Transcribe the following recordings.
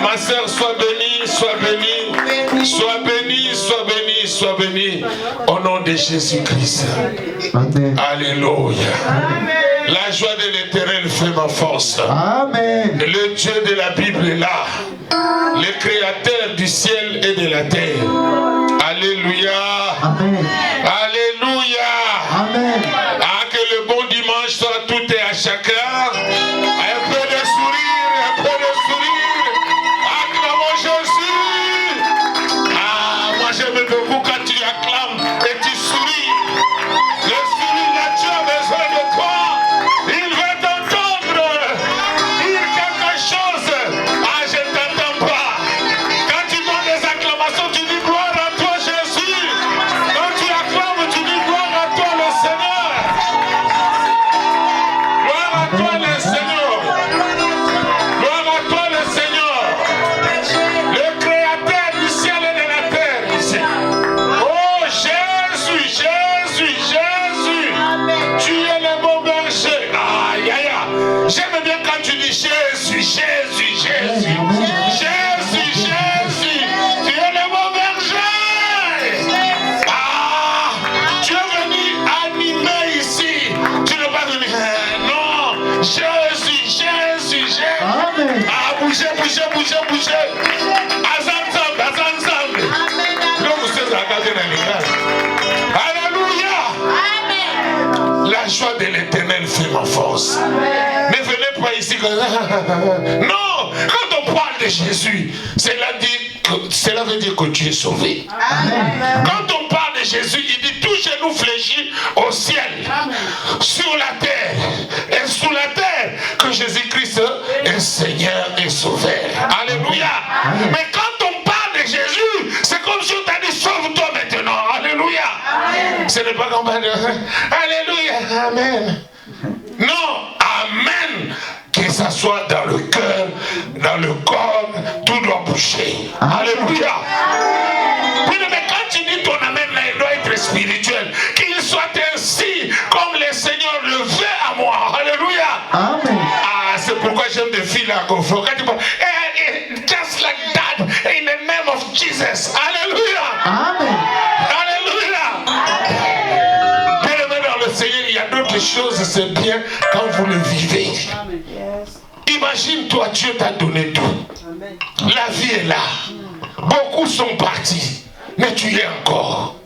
Ma soeur, sois bénie, sois bénie, sois bénie, sois bénie, sois bénie. Au nom de Jésus-Christ. Alléluia. La joie de l'Éternel fait ma force. Amen. Le Dieu de la Bible est là. Le Créateur du ciel et de la terre. Alléluia. Amen. Alléluia. Amen. Ah, que le bon dimanche soit tout et à chacun. Un peu de sourire, un peu de sourire. Acclamons Jésus. Ah, moi j'aime beaucoup quand tu acclames et tu souris. Le sourire, là, tu as besoin de toi. Il veut t'entendre dire quelque chose. Ah, je ne t'entends pas. Quand tu donnes des acclamations, tu dis gloire à toi, Jésus. Quand tu acclames, tu dis gloire à toi, le Seigneur. Gloire à toi, le Seigneur. Gloire à toi, le Seigneur. Le Créateur du ciel et de la terre, ici. Oh, Jésus, Jésus, Jésus. Tu es le bon berger. Aïe, aïe, aïe. J'aime bien quand tu dis Jésus, Jésus, Jésus. Jésus, Jésus. Tu es le bon berger. Ah, tu es venu animer ici. Tu n'es pas venu. Non. Jésus, Jésus, Jésus. Amen. Ah, bougez, bougez, bougez, bougez. Azanzam, azanzam. Là, vous êtes regardé dans les gars. Alléluia. La joie de l'Éternel fait ma force. Ne venez pas ici comme ça. Non, quand on parle de Jésus, cela veut dire que tu es sauvé. Quand on parle de Jésus, il dit tout genou fléchit au ciel, sur la terre, et sous la terre, que Jésus-Christ est Seigneur et Sauveur. Alléluia. Mais quand on parle de Jésus, c'est comme si on t'a dit sauve-toi maintenant. Alléluia. Ce n'est pas comme Alléluia. Amen. Non, Amen. Que ça soit dans le cœur, dans le corps, tout doit bouger. Alléluia. Oui, mais quand tu dis ton Amen, là, il doit être spirituel. Qu'il soit ainsi comme le Seigneur le veut à moi. Alléluia. Amen. Ah, c'est pourquoi j'aime des filles là qu'on fait. Quand tu parles, just like that, in the name of Jesus. Alléluia. Amen. Alléluia. Bien-aimé dans le Seigneur, il y a d'autres choses, c'est bien quand vous le vivez. Imagine-toi, Dieu t'a donné tout. La vie est là. Beaucoup sont partis, mais tu y es encore.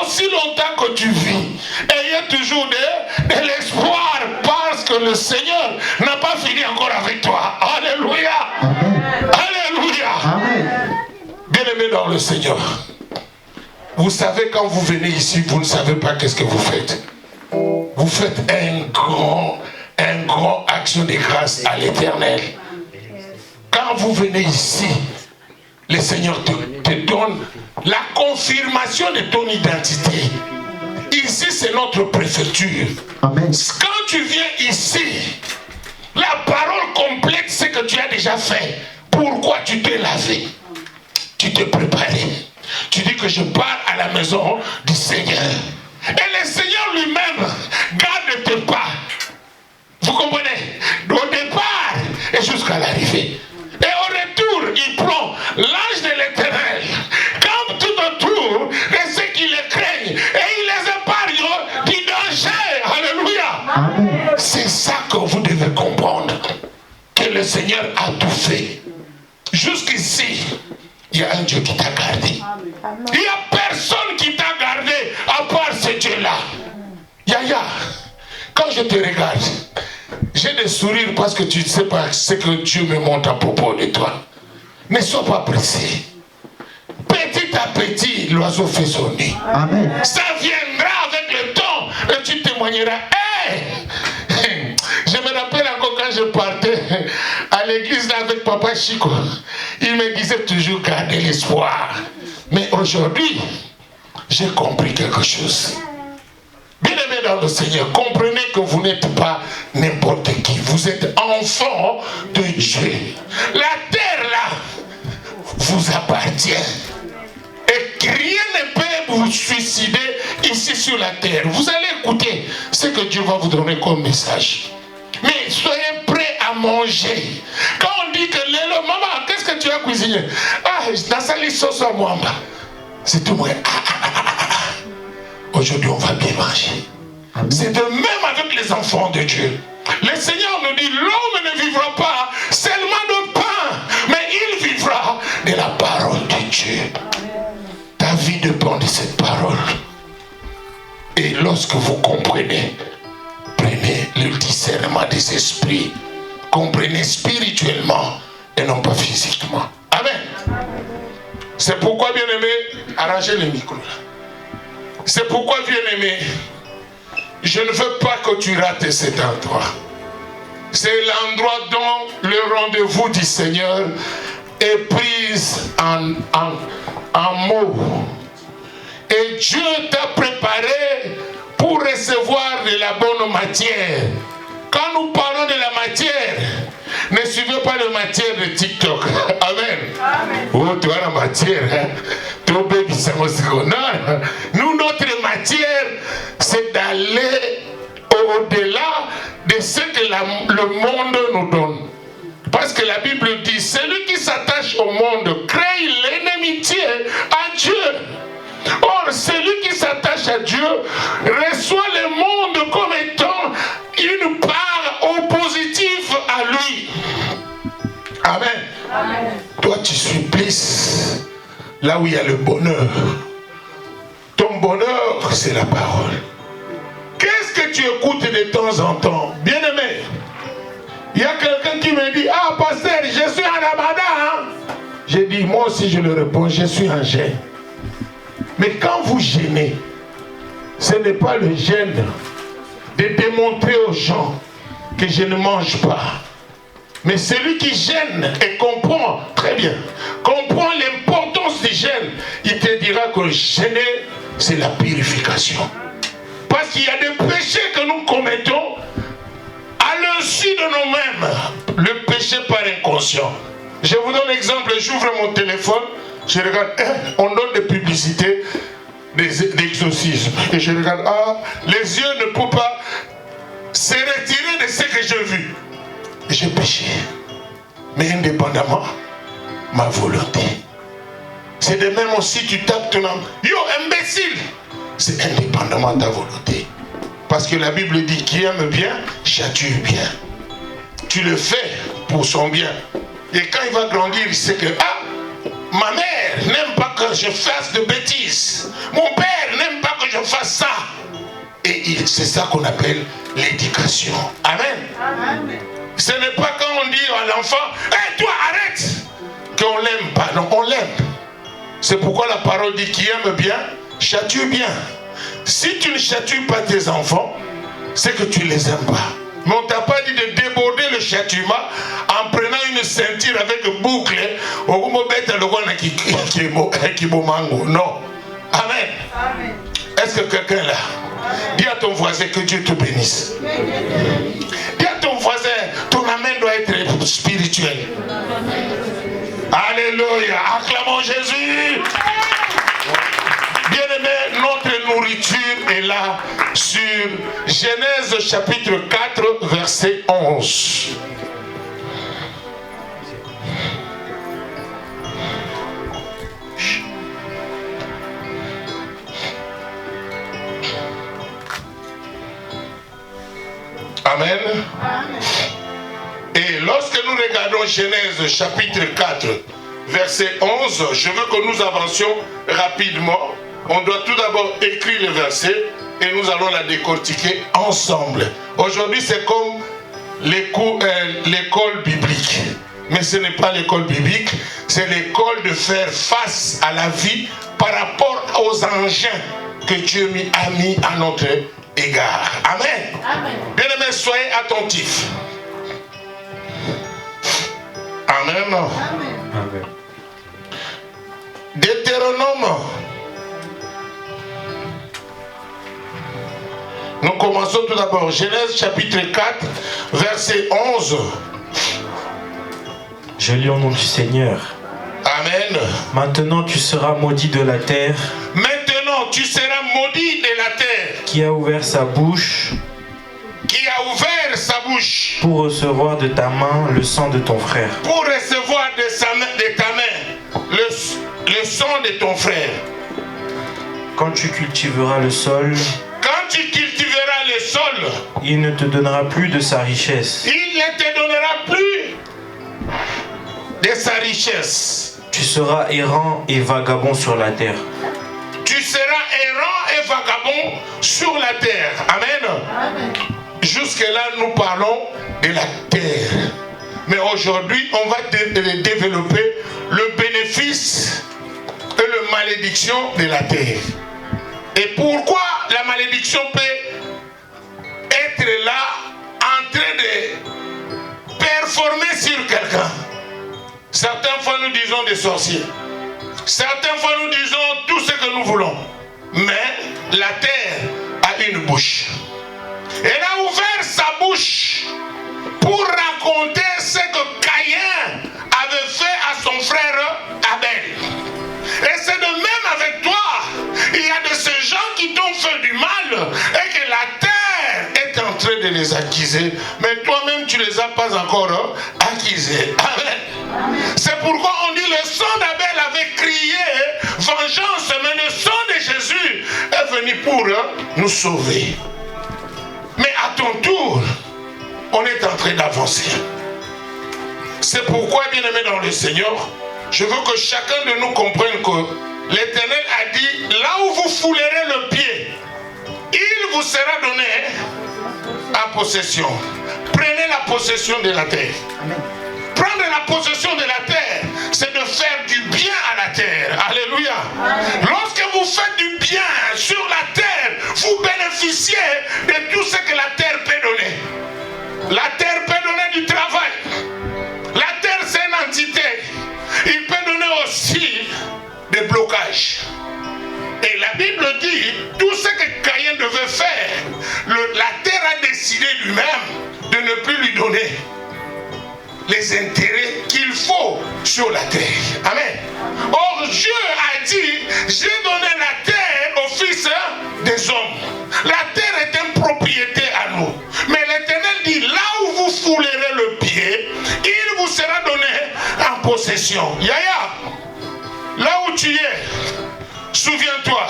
Aussi longtemps que tu vis, ayez toujours de l'espoir parce que le Seigneur n'a pas fini encore avec toi. Alléluia. Amen. Alléluia. Amen. Bien-aimé dans le Seigneur, vous savez quand vous venez ici, vous ne savez pas qu'est-ce que vous faites. Vous faites un grand action de grâce à l'Éternel. Quand vous venez ici, le Seigneur te donne la confirmation de ton identité. Ici, c'est notre préfecture. Amen. Quand tu viens ici, la parole complète, c'est que tu as déjà fait. Pourquoi tu t'es lavé? Tu t'es préparé. Tu dis que je pars à la maison du Seigneur. Et le Seigneur lui-même garde tes pas. Vous comprenez? Au départ et jusqu'à l'arrivée. Et au retour, il prend l'ange de l'Éternel, campe tout autour de ceux qui le craignent, et il les épargne du danger. Alléluia. Amen. C'est ça que vous devez comprendre. Que le Seigneur a tout fait. Jusqu'ici, il y a un Dieu qui t'a gardé. Il n'y a personne qui t'a gardé à part ce Dieu-là. Yaya, quand je te regarde, j'ai des sourires parce que tu ne sais pas ce que Dieu me montre à propos de toi. Ne sois pas pressé. Petit à petit, l'oiseau fait son nid. Amen. Ça viendra avec le temps et tu témoigneras. Hey! Je me rappelle encore quand je partais à l'église avec Papa Chico. Il me disait toujours garder l'espoir. Mais aujourd'hui, j'ai compris quelque chose. Bien-aimés dans le Seigneur, comprenez que vous n'êtes pas n'importe qui. Vous êtes enfant de Dieu. La terre là vous appartient. Et rien ne peut vous suicider ici sur la terre. Vous allez écouter ce que Dieu va vous donner comme message. Mais soyez prêts à manger. Quand on dit que maman, qu'est-ce que tu as cuisiné. Ah, nasali sauce à moi. C'est tout vrai. Aujourd'hui, on va bien manger. C'est de même avec les enfants de Dieu. Le Seigneur nous dit, l'homme ne vivra pas seulement de pain, mais il vivra de la parole de Dieu. Ta vie dépend de cette parole. Et lorsque vous comprenez, prenez le discernement des esprits. Comprenez spirituellement et non pas physiquement. Amen. C'est pourquoi, bien-aimé, arrangez le micro là. C'est pourquoi, bien-aimé, je ne veux pas que tu rates cet endroit. C'est l'endroit dont le rendez-vous du Seigneur est pris en mots. Et Dieu t'a préparé pour recevoir de la bonne matière. Quand nous parlons de la matière, ne suivez pas la matière de TikTok. Amen. Amen. Oh, tu as la matière. Hein? Non. Nous, notre matière, c'est d'aller au-delà de ce que le monde nous donne. Parce que la Bible dit, celui qui s'attache au monde crée l'inimitié à Dieu. Or, celui qui s'attache à Dieu reçoit le monde comme étant une part oppositive à lui. Amen. Amen. Toi, tu suis plus là où il y a le bonheur. Ton bonheur, c'est la parole. Qu'est-ce que tu écoutes de temps en temps? Bien-aimé, il y a quelqu'un qui me dit, ah, pasteur, je suis en Ramadan. Hein? J'ai dit, moi aussi je le réponds, je suis en jeûne. Mais quand vous gênez, ce n'est pas le gêne de démontrer aux gens que je ne mange pas. Mais celui qui gêne et comprend, très bien, comprend l'importance du gêne, il te dira que le gêner, c'est la purification. Parce qu'il y a des péchés que nous commettons à l'insu de nous-mêmes. Le péché par inconscient. Je vous donne l'exemple, j'ouvre mon téléphone, je regarde, on donne des publicités d'exorcisme. Et je regarde, ah, les yeux ne peuvent pas se retirer de ce que j'ai vu. Et j'ai péché. Mais indépendamment, ma volonté. C'est de même aussi, tu tapes ton âme. Yo, imbécile! C'est indépendamment de ta volonté. Parce que la Bible dit, qui aime bien, chatue bien. Tu le fais pour son bien. Et quand il va grandir, il sait que, ah, ma mère n'aime pas que je fasse de bêtises. Mon père n'aime pas que je fasse ça. Et c'est ça qu'on appelle l'éducation. Amen. Amen. Ce n'est pas quand on dit à l'enfant, hé, toi, arrête, qu'on l'aime pas. Non, on l'aime. C'est pourquoi la parole dit, qui aime bien, chatue bien. Si tu ne châtues pas tes enfants, c'est que tu ne les aimes pas. Mais on ne t'a pas dit de déborder le châtiment en prenant une ceinture avec boucle. Non. Amen. Amen. Est-ce que quelqu'un là? Dis à ton voisin que Dieu te bénisse. Dis à ton voisin, ton amen doit être spirituel. Alléluia. Acclamons Jésus. Bien-aimé, notre nourriture est là sur Genèse chapitre 4, verset 11. Amen. Et lorsque nous regardons Genèse chapitre 4, verset 11, je veux que nous avancions rapidement. On doit tout d'abord écrire le verset et nous allons la décortiquer ensemble. Aujourd'hui, c'est comme l'école biblique. Mais ce n'est pas l'école biblique, c'est l'école de faire face à la vie par rapport aux engins que Dieu a mis à notre égard. Amen. Amen. Bien-aimés, soyez attentifs. Amen. Amen. Deutéronome. Nous commençons tout d'abord. Genèse chapitre 4, verset 11. Je lis au nom du Seigneur. Amen. Maintenant tu seras maudit de la terre. Maintenant tu seras maudit de la terre. Qui a ouvert sa bouche. Qui a ouvert sa bouche. Pour recevoir de ta main le sang de ton frère. Pour recevoir de ta de ton frère. Quand tu cultiveras le sol, Quand tu cultiveras le sol, il ne te donnera plus de sa richesse. il ne te donnera plus de sa richesse. Tu seras errant et vagabond sur la terre. Tu seras errant et vagabond sur la terre. Amen. Jusque-là, nous parlons de la terre. Mais aujourd'hui, on va développer le bénéfice et la malédiction de la terre. Et pourquoi la malédiction peut être là en train de performer sur quelqu'un. Certaines fois nous disons des sorciers. Certaines fois nous disons tout ce que nous voulons. Mais la terre a une bouche. Elle a ouvert sa bouche pour raconter ce que Caïn avait fait à son frère Abel. Et c'est de même avec toi. Il y a de ces gens qui t'ont fait du mal et que la terre est en train de les accuser. Mais toi-même, tu ne les as pas encore accusés. Amen. C'est pourquoi on dit le sang d'Abel avait crié vengeance, mais le sang de Jésus est venu pour nous sauver. Mais à ton tour, on est en train d'avancer. C'est pourquoi, bien-aimés dans le Seigneur, je veux que chacun de nous comprenne que l'Éternel a dit, là où vous foulerez le pied, il vous sera donné en possession. Prenez la possession de la terre. Amen. Prendre la possession de la terre, c'est de faire du bien à la terre. Alléluia. Amen. Lorsque vous faites du bien sur la terre, vous bénéficiez de tout ce que la terre peut donner. La terre peut donner du travail. La terre, c'est une entité. Il peut donner aussi des blocages. Et la Bible dit, tout ce que Caïn devait faire, la terre a décidé lui-même de ne plus lui donner les intérêts qu'il faut sur la terre. Amen. Or, Dieu a dit, j'ai donné la terre aux fils des hommes. La terre est une propriété à nous. Mais l'Éternel dit, là où vous foulerez le pied, il vous sera donné en possession. Yaya, là où tu es, souviens-toi,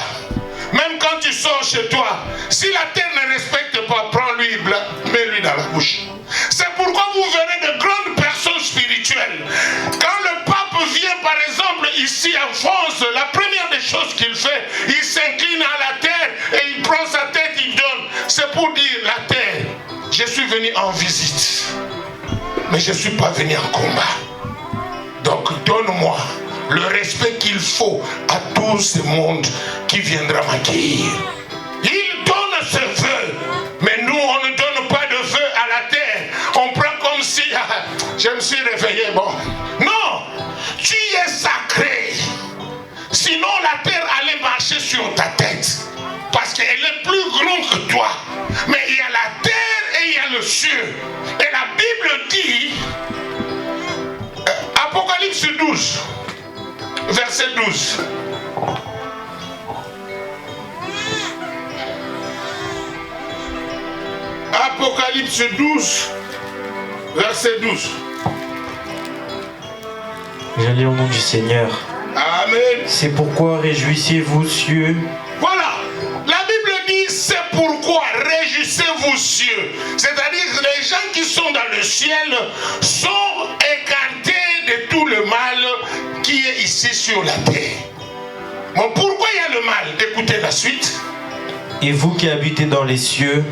même quand tu sors chez toi, si la terre ne respecte pas, prends-lui, mets-lui dans la bouche. C'est pourquoi vous verrez de grandes personnes spirituelles. Quand le pape vient, par exemple, ici en France, la première des choses qu'il fait, il s'incline à la terre et il prend sa tête, il donne. C'est pour dire, la terre, je suis venu en visite, mais je ne suis pas venu en combat. Donc donne-moi le respect qu'il faut à tout ce monde qui viendra m'accueillir. Il donne ses vœux, mais nous on ne donne pas de vœux à la terre. On prend comme si je me suis réveillé. Bon, non, tu es sacré. Sinon la terre allait marcher sur ta tête, parce qu'elle est plus grande que toi. Mais il y a la terre et il y a le ciel. Et la Bible dit, Apocalypse 12. Verset 12. Apocalypse 12, verset 12. Je lis au nom du Seigneur. Amen. C'est pourquoi réjouissez-vous, cieux. Voilà. La Bible dit, c'est pourquoi réjouissez-vous, cieux. C'est-à-dire que les gens qui sont dans le ciel sont écartés de tout le mal qui est ici sur la terre. Bon, pourquoi il y a le mal? Écoutez la suite. Et vous qui habitez dans les cieux,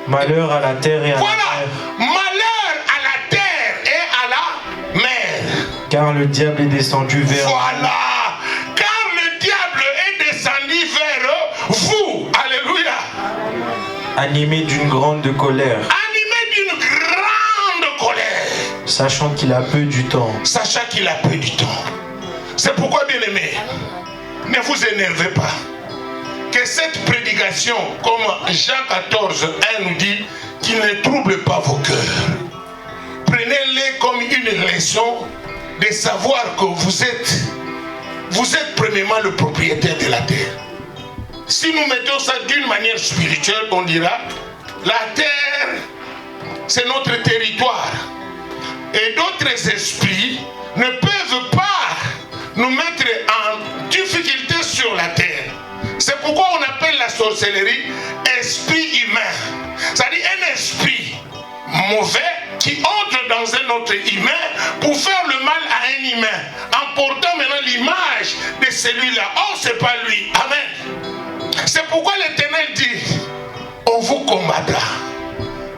malheur à la terre et à voilà, la mer. Malheur à la terre et à la mer. Car le diable est descendu vers voilà. Car le diable est descendu vers vous. Alléluia. Animé d'une grande colère. Animé d'une grande colère. Sachant qu'il a peu du temps. Sachant qu'il a peu du temps. C'est pourquoi, bien aimé, ne vous énervez pas. Que cette prédication, comme Jean 14, 1 nous dit, qu'il ne trouble pas vos cœurs. Prenez-les comme une leçon de savoir que vous êtes premièrement le propriétaire de la terre. Si nous mettons ça d'une manière spirituelle, on dira, la terre, c'est notre territoire. Et d'autres esprits ne peuvent pas nous mettre sorcellerie, esprit humain. C'est-à-dire un esprit mauvais qui entre dans un autre humain pour faire le mal à un humain, en portant maintenant l'image de celui-là. Or, ce n'est pas lui. Amen. C'est pourquoi l'Éternel dit, on vous combattra,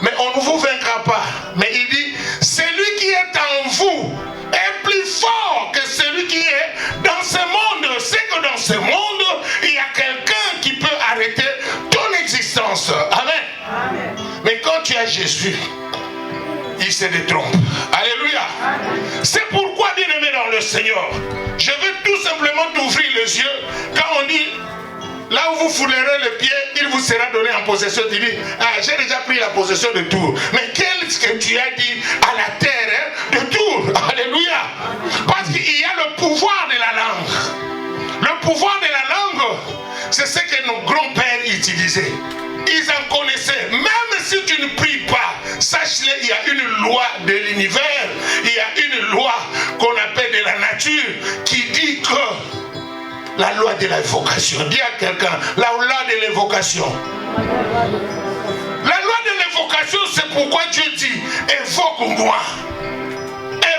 mais on ne vous vaincra pas. Mais il dit, celui qui est en vous est plus fort que celui qui est dans ce monde. C'est que dans ce monde, il y a quelqu'un qui peut arrêter ton existence. Amen. Amen. Mais quand tu as Jésus, il se détrompe. Alléluia. C'est pourquoi, bien-aimé dans le Seigneur, je veux tout simplement t'ouvrir les yeux. Quand on dit, là où vous foulerez le pied, il vous sera donné en possession. Tu dis, ah, j'ai déjà pris la possession de Tours. Mais qu'est-ce que tu as dit à la terre de Tours? Alléluia. Parce qu'il y a le pouvoir de la langue. Le pouvoir de la langue, c'est ce que nos grands-pères utilisaient. Ils en connaissaient. Même si tu ne pries pas, sache-le, il y a une loi de l'univers, il y a une loi qu'on appelle de la nature qui dit que la loi de l'invocation. Dis à quelqu'un, la loi de l'invocation. La loi de l'invocation, c'est pourquoi Dieu dit, évoque-moi.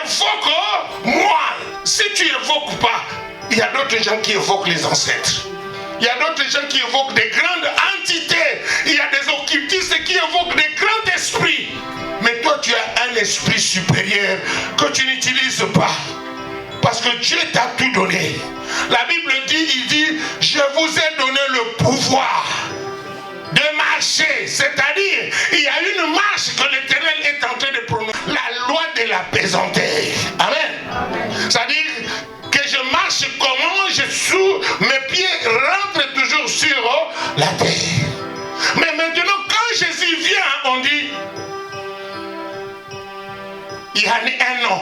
Évoque-moi. Si tu n'évoques pas, il y a d'autres gens qui évoquent les ancêtres. Il y a d'autres gens qui évoquent des grandes entités. Il y a des occultistes qui évoquent des grands esprits. Mais toi, tu as un esprit supérieur que tu n'utilises pas. Parce que Dieu t'a tout donné. La Bible dit, il dit, je vous ai donné le pouvoir de marcher. C'est-à-dire, il y a une marche que l'Éternel est en train de prononcer. La loi de la pesanteur. Amen. C'est-à-dire que je marche comment je sous mes pieds rentrent toujours sur la terre. Mais maintenant, quand Jésus vient, on dit, il y a un nom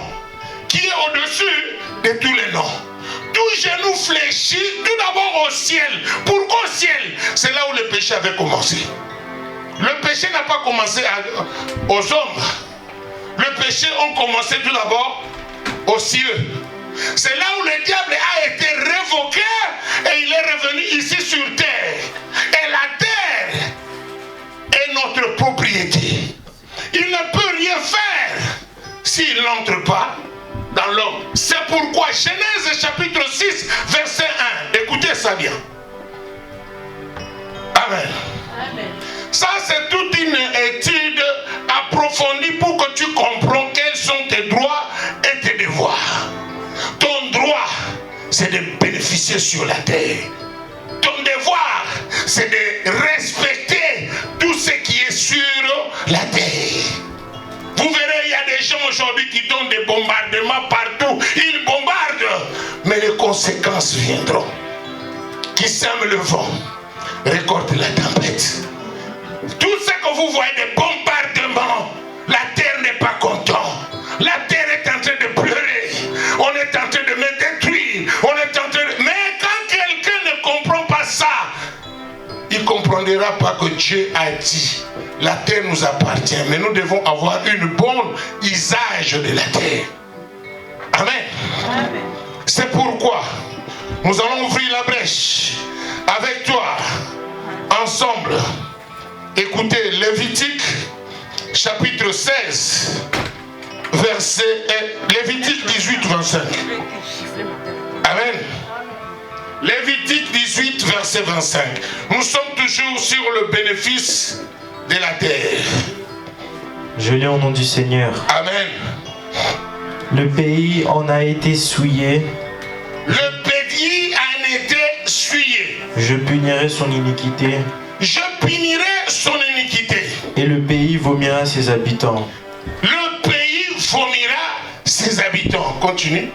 qui est au-dessus de tous les noms. Tout genou fléchit tout d'abord au ciel. Pourquoi au ciel? C'est là où le péché avait commencé. Le péché n'a pas commencé aux hommes. Le péché a commencé tout d'abord aux cieux. C'est là où le diable a été révoqué et il est revenu ici sur terre. Et la terre est notre propriété. Il ne peut rien faire s'il n'entre pas dans l'homme. C'est pourquoi Genèse chapitre 6 verset 1. Écoutez ça bien. Amen. Amen. Ça c'est toute une étude approfondie pour que tu comprennes quels sont tes droits et tes devoirs. Ton droit, c'est de bénéficier sur la terre. Ton devoir, c'est de respecter tout ce qui est sur la terre. Vous verrez, il y a des gens aujourd'hui qui donnent des bombardements partout. Ils bombardent, mais les conséquences viendront. Qui sème le vent, récolte la tempête. Tout ce que vous voyez des bombardements, la terre n'est pas contente. La terre est en train de pleurer. On est en train de me détruire. On est en train de... Mais quand quelqu'un ne comprend pas ça, il ne comprendra pas que Dieu a dit, la terre nous appartient, mais nous devons avoir une bonne usage de la terre. Amen. Amen. C'est pourquoi nous allons ouvrir la brèche avec toi, ensemble. Écoutez, Lévitique, chapitre 16, verset, Lévitique 18, 25. Amen. Lévitique 18, verset 25. Nous sommes toujours sur le bénéfice de la terre. Je lis au nom du Seigneur. Amen. Le pays en a été souillé. Le pays en a été souillé. Je punirai son iniquité. Je punirai son iniquité. Et le pays vomira ses habitants. Le pays vomira ses habitants. Continue.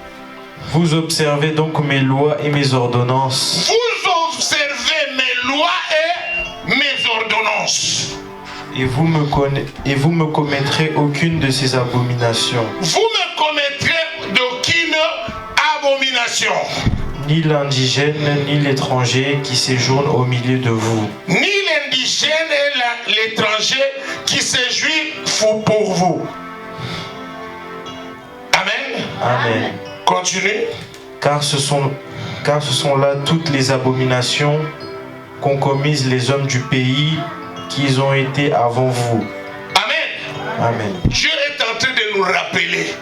Vous observez donc mes lois et mes ordonnances. Vous observez mes lois et mes ordonnances. Et vous me commettrez aucune de ces abominations. Vous me commettrez d'aucune abomination. Ni l'indigène, ni l'étranger qui séjourne au milieu de vous. Ni l'indigène et l'étranger qui séjourne pour vous. Amen. Amen. Continue. Car ce sont là toutes les abominations qu'ont commises les hommes du pays qui ont été avant vous. Amen. Amen. Dieu est en train de nous rappeler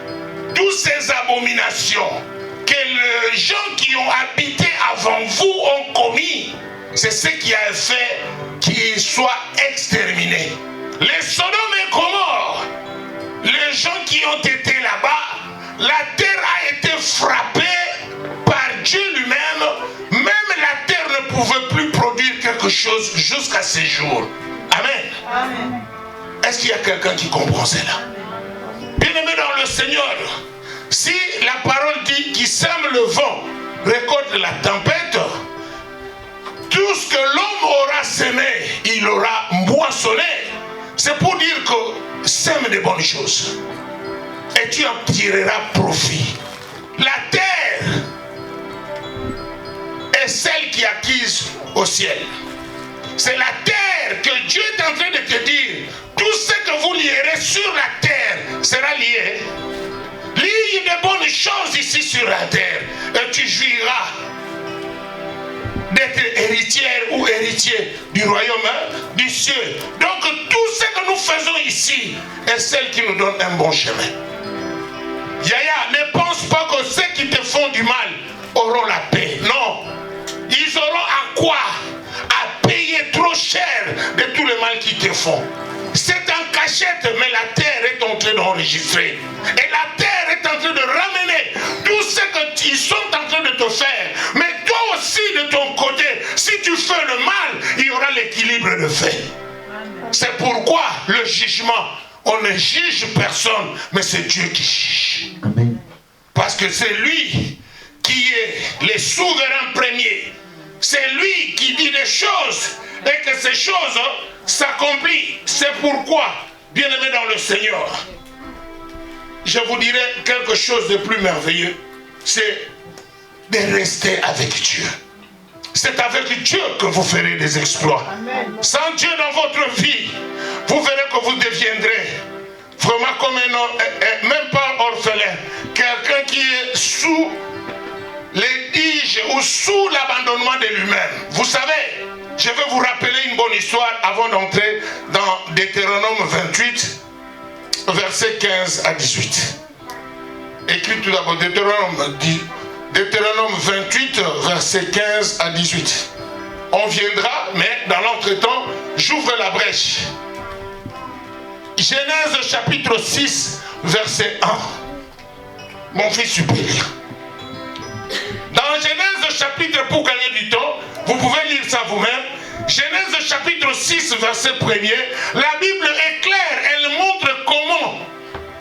toutes ces abominations que les gens qui ont habité avant vous ont commis. C'est ce qui a fait qu'ils soient exterminés. Les Sodome et Gomorrhe, les gens qui ont été là-bas, la terre a été frappée par Dieu lui-même. Même la terre ne pouvait plus produire quelque chose jusqu'à ces jours. Amen. Amen. Est-ce qu'il y a quelqu'un qui comprend cela? Bien-aimé dans le Seigneur, si la parole dit qu'il sème le vent, récolte la tempête, tout ce que l'homme aura semé, il aura moissonné. C'est pour dire que sème des bonnes choses et tu en tireras profit. La terre est celle qui est acquise au ciel. C'est la terre que Dieu est en train de te dire. Tout ce que vous lierez sur la terre sera lié. Lie de bonnes choses ici sur la terre et tu jouiras d'être héritière ou héritier du royaume du ciel. Donc tout ce que nous faisons ici est celle qui nous donne un bon chemin. Yaya, ne pense pas que ceux qui te font du mal auront la paix. Non. Ils auront à quoi? À payer trop cher de tout le mal qu'ils te font. C'est en cachette, mais la terre est en train d'enregistrer. Et la terre est en train de ramener tout ce qu'ils sont en train de te faire. Mais toi aussi, de ton côté, si tu fais le mal, il y aura l'équilibre de fait. C'est pourquoi le jugement, on ne juge personne, mais c'est Dieu qui juge. Amen. Parce que c'est lui qui est le souverain premier. C'est lui qui dit des choses et que ces choses s'accomplissent. C'est pourquoi, bien-aimés dans le Seigneur, je vous dirais quelque chose de plus merveilleux, c'est de rester avec Dieu. C'est avec Dieu que vous ferez des exploits. Amen. Sans Dieu dans votre vie, vous verrez que vous deviendrez vraiment comme un homme, même pas orphelin, quelqu'un qui est sous les diges ou sous l'abandonnement de lui-même. Vous savez, je vais vous rappeler une bonne histoire avant d'entrer dans Deutéronome 28, versets 15 à 18. Écrit tout d'abord Deutéronome 28, versets 15 à 18. On viendra, mais dans l'entretemps, j'ouvre la brèche. Genèse chapitre 6, verset 1. Mon fils supérieur. Dans Genèse chapitre, pour gagner du temps, vous pouvez lire ça vous-même. Genèse chapitre 6, verset 1er, la Bible est claire, elle montre comment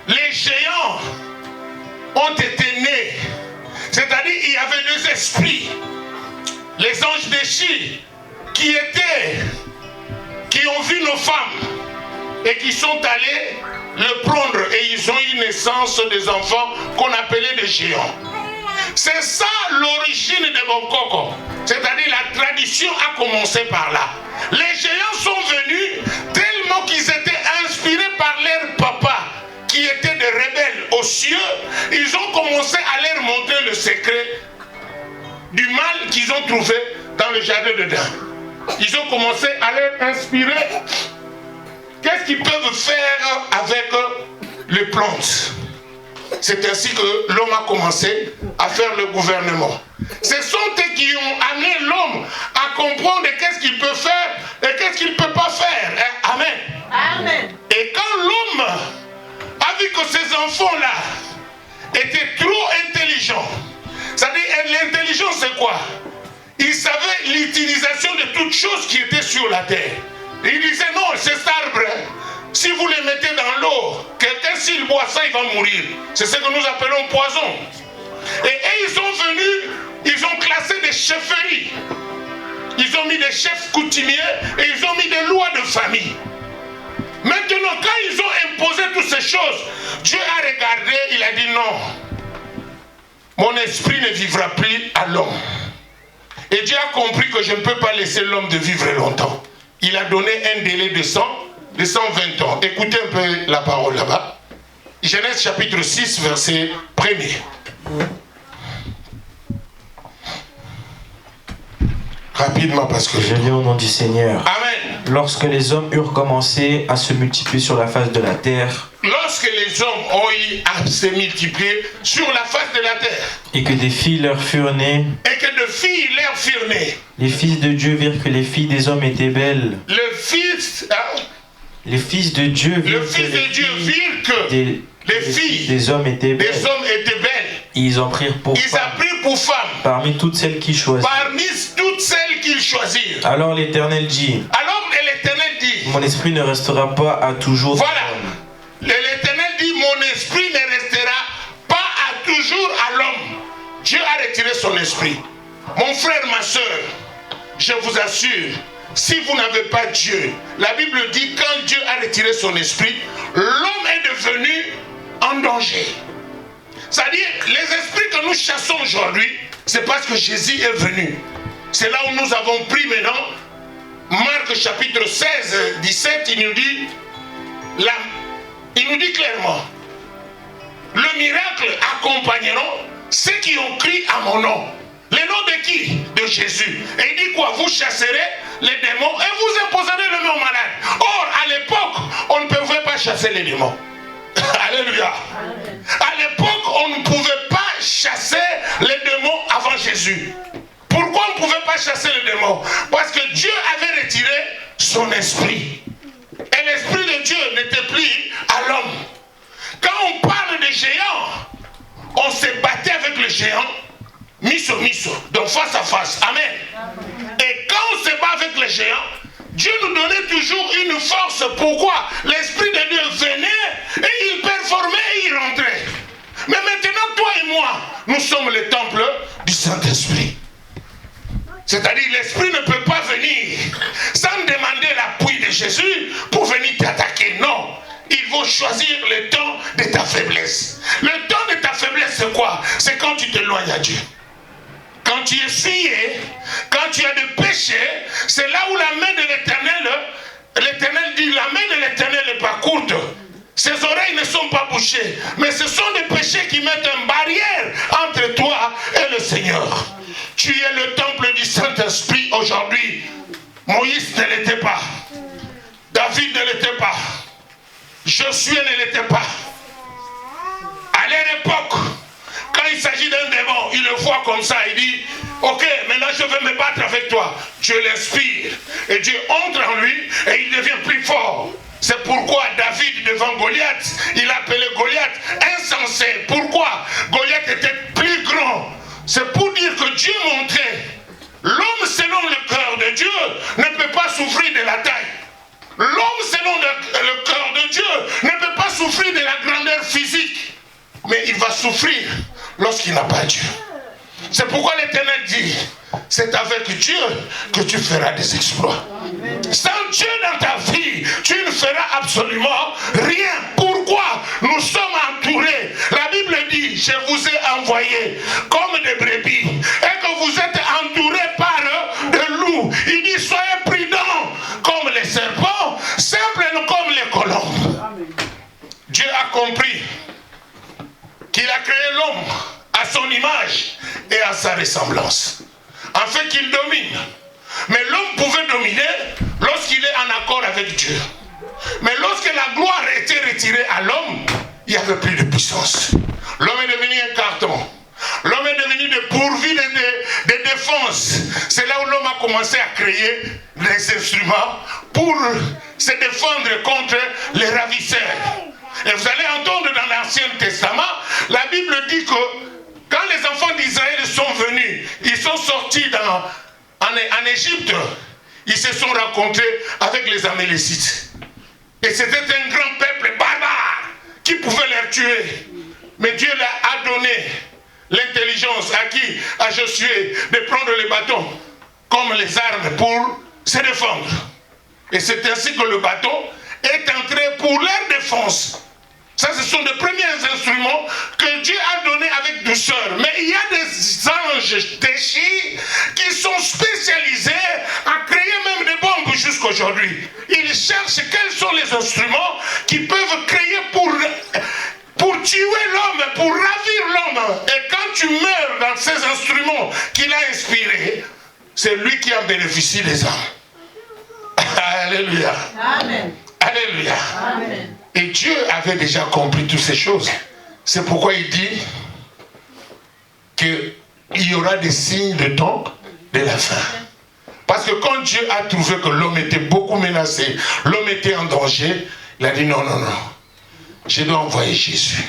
les géants ont été nés. C'est-à-dire il y avait deux esprits, les anges déchus, qui ont vu nos femmes et qui sont allés le prendre et ils ont eu naissance des enfants qu'on appelait des géants. C'est ça l'origine de Bokoko. C'est-à-dire la tradition a commencé par là. Les géants sont venus tellement qu'ils étaient inspirés par leur papa qui était des rebelles aux cieux. Ils ont commencé à leur montrer le secret du mal qu'ils ont trouvé dans le jardin d'Éden. Ils ont commencé à leur inspirer qu'est-ce qu'ils peuvent faire avec les plantes. C'est ainsi que l'homme a commencé à faire le gouvernement. Ce sont eux qui ont amené l'homme à comprendre qu'est-ce qu'il peut faire et qu'est-ce qu'il ne peut pas faire. Amen. Amen. Et quand l'homme a vu que ces enfants-là étaient trop intelligents, c'est-à-dire l'intelligence c'est quoi? Ils savaient l'utilisation de toutes choses qui étaient sur la terre. Ils disaient non, c'est cet arbre. Si vous les mettez dans l'eau, quelqu'un s'il boit ça, il va mourir. C'est ce que nous appelons poison. Et ils sont venus, ils ont classé des chefferies. Ils ont mis des chefs coutumiers et ils ont mis des lois de famille. Maintenant, quand ils ont imposé toutes ces choses, Dieu a regardé, il a dit non. Mon esprit ne vivra plus à l'homme. Et Dieu a compris que je ne peux pas laisser l'homme de vivre longtemps. Il a donné un délai de 120 ans. Écoutez un peu la parole là-bas. Genèse chapitre 6, verset 1er. Rapidement parce que Je lis au nom du Seigneur. Amen. Lorsque les hommes eurent commencé à se multiplier sur la face de la terre, Lorsque les hommes ont eu à se multiplier sur la face de la terre, et que des filles leur furent nées, et que de filles leur furent nées, les fils de Dieu virent que les filles des hommes étaient belles. Les fils de Dieu virent le Fils de Dieu virent que les filles des hommes étaient belles. des hommes étaient belles. Et ils en prirent pour Ils femmes ont pris pour femmes parmi toutes celles qui choisirent. parmi toutes celles qu'ils choisirent. Alors l'Éternel dit, Alors l'Éternel dit, mon esprit ne restera pas à toujours. voilà, l'Éternel dit, mon esprit ne restera pas à toujours à l'homme. Dieu a retiré son esprit. Mon frère, ma soeur, je vous assure, si vous n'avez pas Dieu, la Bible dit, quand Dieu a retiré son esprit, l'homme est devenu en danger. C'est-à-dire, les esprits que nous chassons aujourd'hui, c'est parce que Jésus est venu. C'est là où nous avons pris maintenant, Marc chapitre 16, 17, il nous dit clairement, le miracle accompagneront ceux qui ont crié à mon nom. Le nom de qui? De Jésus. Et il dit quoi? Vous chasserez les démons et vous imposerez le nom malade. Or, à l'époque, on ne pouvait pas chasser les démons. Alléluia. À l'époque, on ne pouvait pas chasser les démons avant Jésus. Pourquoi on ne pouvait pas chasser les démons? Parce que Dieu avait retiré son esprit. Et l'esprit de Dieu n'était plus à l'homme. Quand on parle des géants, on se battait avec le géant, miso, donc face à face. Amen. Et quand on se bat avec les géants, Dieu nous donnait toujours une force. Pourquoi? L'Esprit de Dieu venait et il performait et il rentrait. Mais maintenant, toi et moi, nous sommes le temple du Saint-Esprit. C'est-à-dire, l'Esprit ne peut pas venir sans demander l'appui de Jésus pour venir t'attaquer. Non. Il faut choisir le temps de ta faiblesse. Le temps de ta faiblesse, c'est quoi? C'est quand tu t'éloignes à Dieu. Quand tu es souillé, quand tu as des péchés, c'est là où la main de l'Éternel dit, la main de l'Éternel n'est pas courte. Ses oreilles ne sont pas bouchées. Mais ce sont des péchés qui mettent une barrière entre toi et le Seigneur. Tu es le temple du Saint-Esprit aujourd'hui. Moïse ne l'était pas. David ne l'était pas. Josué ne l'était pas. À leur époque, quand il s'agit d'un démon, il le voit comme ça, il dit, ok, maintenant je vais me battre avec toi. Dieu l'inspire. Et Dieu entre en lui et il devient plus fort. C'est pourquoi David, devant Goliath, il appelait Goliath insensé. Pourquoi? Goliath était plus grand. C'est pour dire que Dieu montrait, l'homme selon le cœur de Dieu ne peut pas souffrir de la taille. L'homme selon le cœur de Dieu ne peut pas souffrir de la grandeur physique. Mais il va souffrir lorsqu'il n'a pas Dieu. C'est pourquoi l'Éternel dit, c'est avec Dieu que tu feras des exploits. Sans Dieu dans ta vie, tu ne feras absolument rien. Pourquoi? Nous sommes entourés. La Bible dit, je vous ai envoyés comme des brebis et que vous êtes entourés par des loups. Il dit, soyez prudents comme les serpents, simples comme les colombes. Dieu a compris qu'il a créé l'homme à son image et à sa ressemblance, afin qu'il domine. Mais l'homme pouvait dominer lorsqu'il est en accord avec Dieu. Mais lorsque la gloire était retirée à l'homme, il n'y avait plus de puissance. L'homme est devenu un carton. L'homme est devenu dépourvu de défense. C'est là où l'homme a commencé à créer des instruments pour se défendre contre les ravisseurs. Et vous allez entendre dans l'Ancien Testament, la Bible dit que quand les enfants d'Israël sont venus, ils sont sortis en Égypte, ils se sont rencontrés avec les Amélécites. Et c'était un grand peuple barbare qui pouvait les tuer. Mais Dieu leur a donné l'intelligence à qui? À Josué, de prendre les bâtons comme les armes pour se défendre. Et c'est ainsi que le bâton est entré pour leur défense. Ça, ce sont les premiers instruments que Dieu a donnés avec douceur. Mais il y a des anges déchis qui sont spécialisés à créer même des bombes jusqu'aujourd'hui. Ils cherchent quels sont les instruments qui peuvent créer pour tuer l'homme, pour ravir l'homme. Et quand tu meurs dans ces instruments qu'il a inspirés, c'est lui qui en bénéficie les âmes. Alléluia. Amen. Alléluia. Amen. Et Dieu avait déjà compris toutes ces choses. C'est pourquoi il dit qu'il y aura des signes de temps de la fin. Parce que quand Dieu a trouvé que l'homme était beaucoup menacé, l'homme était en danger, il a dit non, non, non. Je dois envoyer Jésus.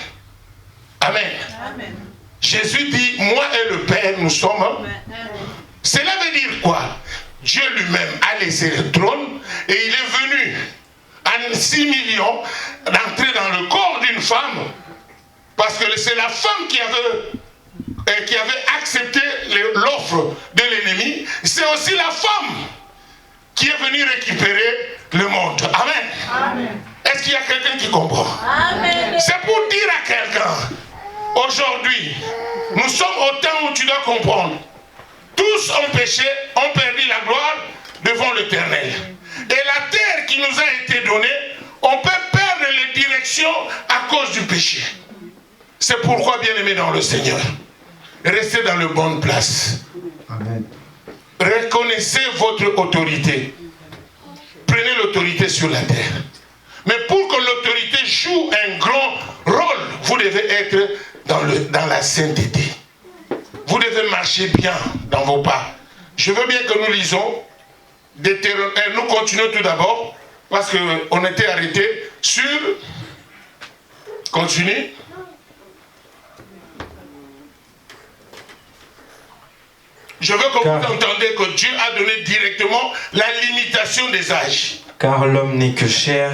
Amen. Amen. Jésus dit, moi et le Père, nous sommes. Cela veut dire quoi? Dieu lui-même a laissé le trône et il est venu en 6 millions d'entrer dans le corps d'une femme. Parce que c'est la femme qui avait accepté l'offre de l'ennemi. C'est aussi la femme qui est venue récupérer le monde. Amen. Amen. Est-ce qu'il y a quelqu'un qui comprend? Amen. C'est pour dire à quelqu'un, aujourd'hui, nous sommes au temps où tu dois comprendre. Tous ont péché, ont perdu la gloire devant l'Éternel. Et la terre qui nous a été donnée, on peut perdre les directions à cause du péché. C'est pourquoi, bien-aimés dans le Seigneur, restez dans la bonne place. Amen. Reconnaissez votre autorité. Prenez l'autorité sur la terre. Mais pour que l'autorité joue un grand rôle, vous devez être dans la sainteté. Vous devez marcher bien dans vos pas. Je veux bien que nous lisons nous continuons tout d'abord, parce qu'on était arrêté sur... Continue. Je veux que vous entendiez que Dieu a donné directement la limitation des âges. Car l'homme n'est que chair,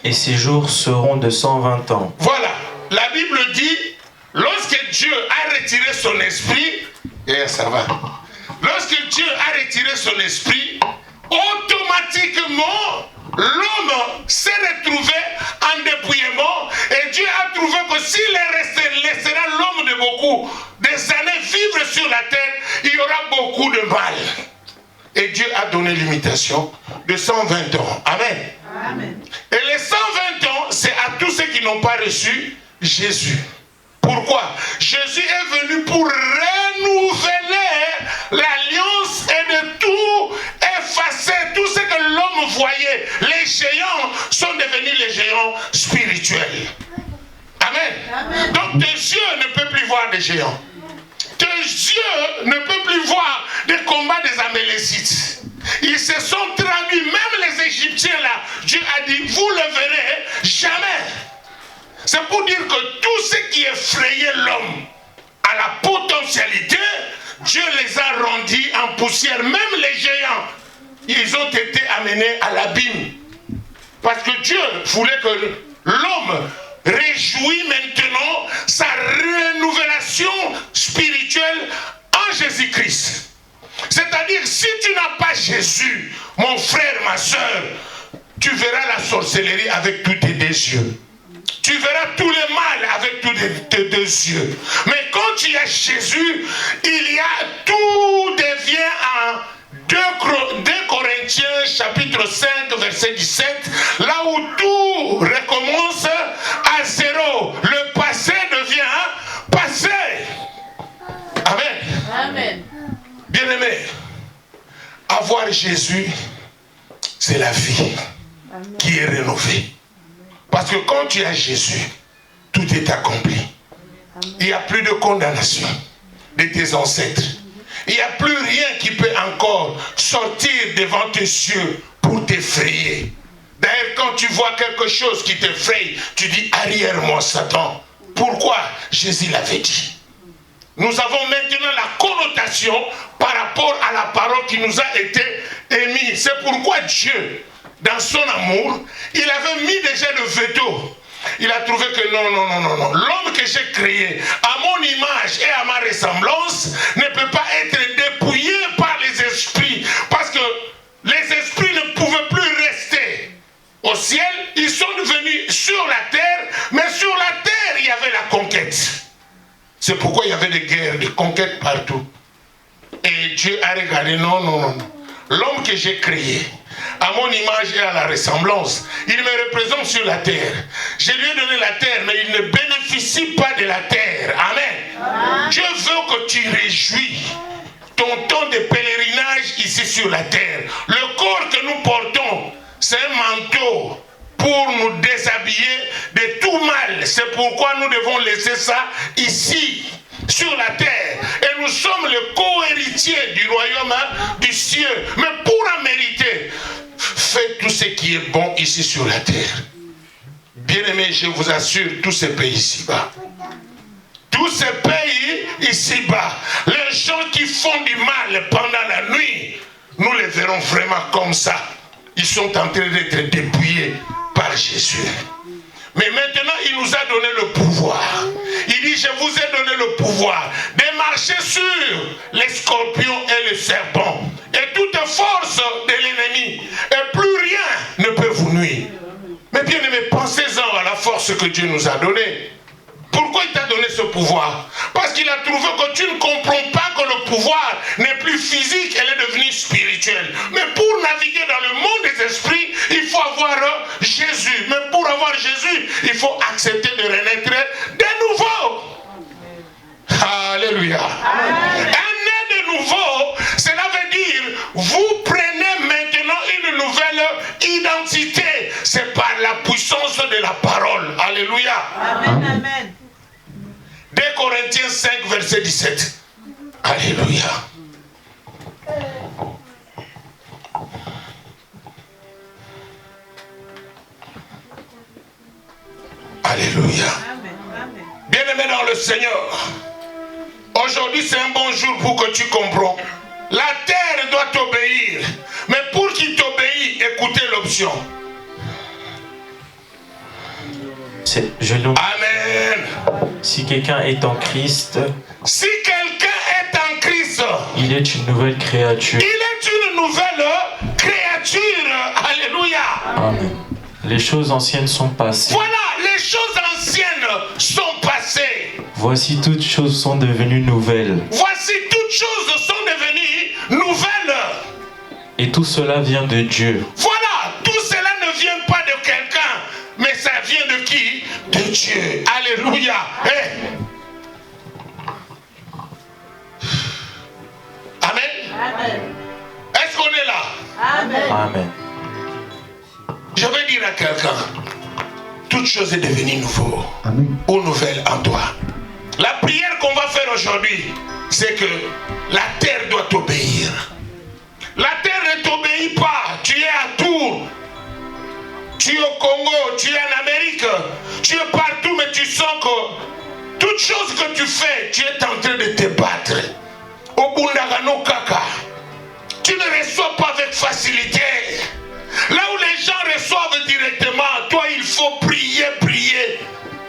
et ses jours seront de 120 ans. Voilà, la Bible dit, lorsque Dieu a retiré son esprit, ça va. Lorsque Dieu a retiré son esprit, automatiquement, l'homme s'est retrouvé en dépouillement et Dieu a trouvé que s'il laissera l'homme de beaucoup des années vivre sur la terre, il y aura beaucoup de mal. Et Dieu a donné l'imitation de 120 ans. Amen. Amen. Et les 120 ans, c'est à tous ceux qui n'ont pas reçu Jésus. Pourquoi? Jésus est venu pour renouveler l'alliance et de tout effacer, tout ce que l'homme voyait. Les géants sont devenus les géants spirituels. Amen. Amen. Donc tes yeux ne peuvent plus voir des géants. Tes yeux ne peuvent plus voir des combats des Amélécites. Ils se sont traduits, même les Égyptiens là, Dieu a dit, vous le verrez jamais. C'est pour dire que tout ce qui effrayait l'homme à la potentialité, Dieu les a rendus en poussière. Même les géants, ils ont été amenés à l'abîme. Parce que Dieu voulait que l'homme réjouit maintenant sa renouvelation spirituelle en Jésus-Christ. C'est-à-dire, si tu n'as pas Jésus, mon frère, ma soeur, tu verras la sorcellerie avec tous tes deux yeux. Tu verras tout le mal avec tous tes deux yeux. Mais quand tu as Jésus, tout devient en 2 Corinthiens chapitre 5 verset 17, là où tout recommence à zéro. Le passé devient passé. Amen. Amen. Bien-aimé, avoir Jésus, c'est la vie qui est rénovée. Parce que quand tu as Jésus, tout est accompli. Il n'y a plus de condamnation de tes ancêtres. Il n'y a plus rien qui peut encore sortir devant tes yeux pour t'effrayer. D'ailleurs, quand tu vois quelque chose qui t'effraie, tu dis arrière-moi Satan. Pourquoi? Jésus l'avait dit. Nous avons maintenant la connotation par rapport à la parole qui nous a été émise. C'est pourquoi Dieu, dans son amour, il avait mis déjà le veto. Il a trouvé que non. L'homme que j'ai créé à mon image et à ma ressemblance ne peut pas être dépouillé par les esprits. Parce que les esprits ne pouvaient plus rester au ciel. Ils sont venus sur la terre. Mais sur la terre, il y avait la conquête. C'est pourquoi il y avait des guerres, des conquêtes partout. Et Dieu a regardé, non. L'homme que j'ai créé, à mon image et à la ressemblance, il me représente sur la terre. Je lui ai donné la terre, mais il ne bénéficie pas de la terre. Amen. Dieu veut que tu réjouis ton temps de pèlerinage ici sur la terre. Le corps que nous portons, c'est un manteau pour nous déshabiller de tout mal. C'est pourquoi nous devons laisser ça ici, sur la terre. Et nous sommes le co-héritier du royaume du ciel. Mais pour en mériter, faites tout ce qui est bon ici sur la terre. Bien-aimés, je vous assure, tous ces pays ici-bas, tous ces pays ici-bas, les gens qui font du mal pendant la nuit, nous les verrons vraiment comme ça. Ils sont en train d'être dépouillés par Jésus. Mais maintenant, il nous a donné le pouvoir. Il dit, je vous ai donné le pouvoir de marcher sur les scorpions et les serpents et toute force de l'ennemi. Et plus rien ne peut vous nuire. Mais bien aimé, pensez-en à la force que Dieu nous a donnée. Pourquoi il t'a donné ce pouvoir? Parce qu'il a trouvé que tu ne comprends pas que le pouvoir n'est plus physique, elle est devenue spirituelle. Mais pour naviguer dans le monde des esprits, il faut avoir Jésus. Mais pour avoir Jésus, il faut accepter de renaître de nouveau. Alléluia. Un né de nouveau, cela veut dire, vous prenez maintenant une nouvelle identité. C'est par la puissance de la parole. Alléluia. Amen, amen. 2 Corinthiens 5, verset 17. Alléluia. Alléluia. Bien-aimé dans le Seigneur, aujourd'hui c'est un bon jour pour que tu comprennes. La terre doit t'obéir. Mais pour qu'il t'obéisse, écoutez l'option. Amen. Si quelqu'un est en Christ, si quelqu'un est en Christ, il est une nouvelle créature. Il est une nouvelle créature. Alléluia. Amen. Les choses anciennes sont passées. Voilà, les choses anciennes sont passées. Voici toutes choses sont devenues nouvelles. Voici toutes choses sont devenues nouvelles. Et tout cela vient de Dieu. Voilà, tout cela ne vient pas de quelqu'un, mais ça vient de qui? De Dieu. Alléluia. Hey. Amen. Amen. Est-ce qu'on est là? Amen. Amen. Je vais dire à quelqu'un, toute chose est devenue nouveau. Amen. Ou nouvelle en toi. La prière qu'on va faire aujourd'hui, c'est que la terre doit t'obéir. La terre ne t'obéit pas. Tu es à Tours, tu es au Congo, tu es en Amérique, tu es partout, mais tu sens que toute chose que tu fais, tu es en train de te battre. Au Bundagano Kaka, tu ne reçois pas avec facilité. Là où les gens reçoivent directement, toi il faut prier, prier.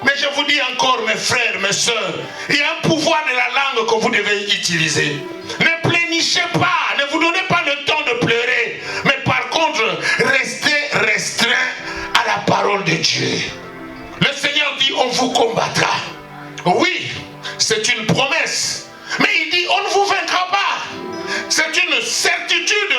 Mais je vous dis encore, mes frères, mes soeurs, il y a un pouvoir de la langue que vous devez utiliser. Ne plénichez pas, ne vous donnez pas le temps de pleurer. Mais par contre, restez restreint à la parole de Dieu. Le Seigneur dit, on vous combattra. Oui, c'est une promesse. Mais il dit, on ne vous vaincra pas. C'est une certitude.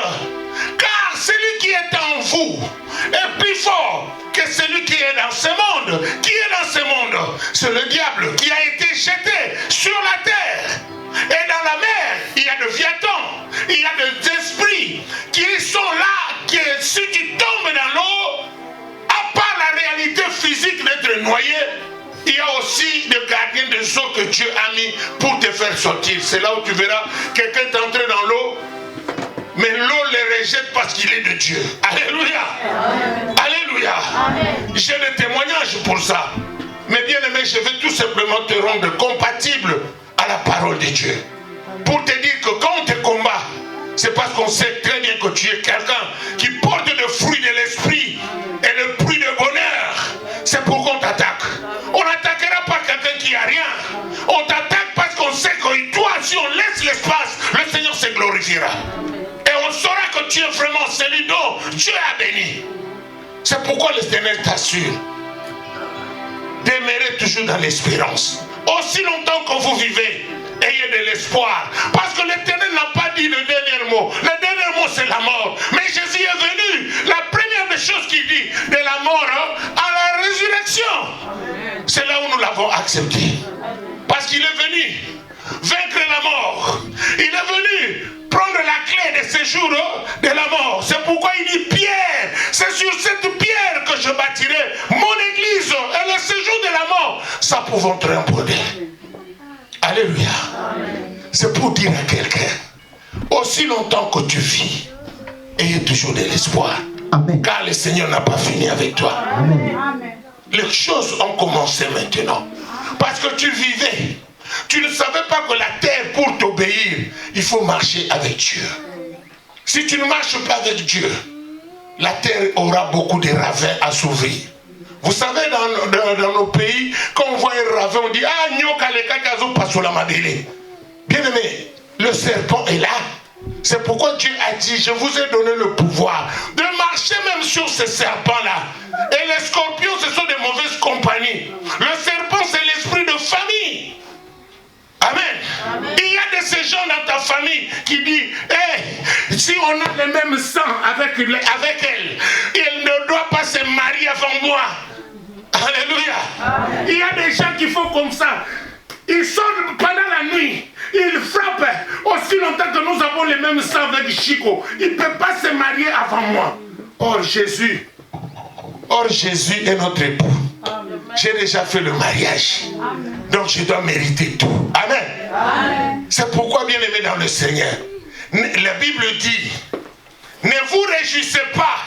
Car celui qui est en vous est plus fort que celui qui est dans ce monde. Qui est dans ce monde? C'est le diable qui a été jeté sur la terre. Et dans la mer, il y a de viatans, il y a des esprits qui sont là, que si tu tombes dans l'eau, à part la réalité physique d'être noyé, il y a aussi des gardiens des eaux que Dieu a mis pour te faire sortir. C'est là où tu verras quelqu'un t'entrer dans l'eau, mais l'eau les rejette parce qu'il est de Dieu. Alléluia. Amen. Alléluia. Amen. J'ai des témoignages pour ça. Mais bien aimé, je vais tout simplement te rendre compatible à la parole de Dieu. Pour te dire que quand on te combat, c'est parce qu'on sait très bien que tu es quelqu'un qui porte le fruit de l'esprit et le fruit de bonheur. C'est pourquoi on t'attaque. On n'attaquera pas quelqu'un qui n'a rien. On t'attaque parce qu'on sait que toi, si on laisse l'espace, le Seigneur se glorifiera. Et on saura que tu es vraiment celui dont Dieu a béni. C'est pourquoi l'Éternel t'assure. Demeurez toujours dans l'espérance. Aussi longtemps que vous vivez, ayez de l'espoir. Parce que l'Éternel n'a pas dit le dernier mot. Le dernier mot, c'est la mort. Mais Jésus est venu. La première des choses qu'il dit, de la mort à la résurrection. C'est là où nous l'avons accepté. Parce qu'il est venu vaincre la mort. Il est venu prendre séjour de la mort. C'est pourquoi il dit pierre. C'est sur cette pierre que je bâtirai mon église. Et le séjour de la mort, ça pour votre imprudent. Alléluia. C'est pour dire à quelqu'un, aussi longtemps que tu vis, ayez toujours de l'espoir. Amen. Car le Seigneur n'a pas fini avec toi. Amen. Les choses ont commencé maintenant. Parce que tu vivais. Tu ne savais pas que la terre, pour t'obéir, il faut marcher avec Dieu. Si tu ne marches pas avec Dieu, la terre aura beaucoup de ravins à s'ouvrir. Vous savez, dans nos pays, quand on voit un ravin, on dit « Ah, nyoka le kakazo pasola madele ». Bien aimé, le serpent est là. C'est pourquoi Dieu a dit, je vous ai donné le pouvoir de marcher même sur ces serpents-là. Et les scorpions, ce sont des mauvaises compagnies. Le serpent, c'est l'esprit de famille. Amen. Il y a de ces gens dans ta famille qui disent, hey, si on a le même sang avec elle, elle ne doit pas se marier avant moi. Alléluia. Il y a des gens qui font comme ça. Ils sortent pendant la nuit. Ils frappent aussi longtemps que nous avons le même sang avec Chico. Il ne peut pas se marier avant moi. Or Jésus est notre époux. J'ai déjà fait le mariage. Donc je dois mériter tout. Amen. C'est pourquoi, bien aimé dans le Seigneur, la Bible dit, ne vous réjouissez pas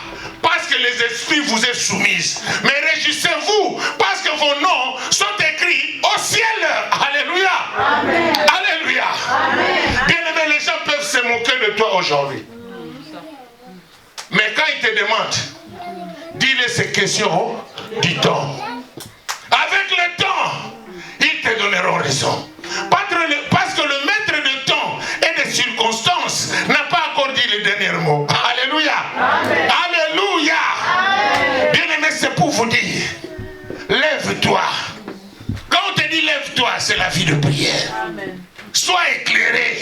parce que les esprits vous est soumis, mais réjouissez-vous parce que vos noms sont écrits au ciel. Alléluia. Amen. Alléluia. Amen. Bien aimé, les gens peuvent se moquer de toi aujourd'hui. Mais quand ils te demandent, dis-les ces questions du temps. Avec le temps, ils te donneront raison. Parce que le maître de temps et des circonstances n'a pas encore dit le dernier mot. Alléluia. Amen. Alléluia. Amen. Bien aimé, c'est pour vous dire, lève-toi. Quand on te dit lève-toi, c'est la vie de prière. Amen. Sois éclairé.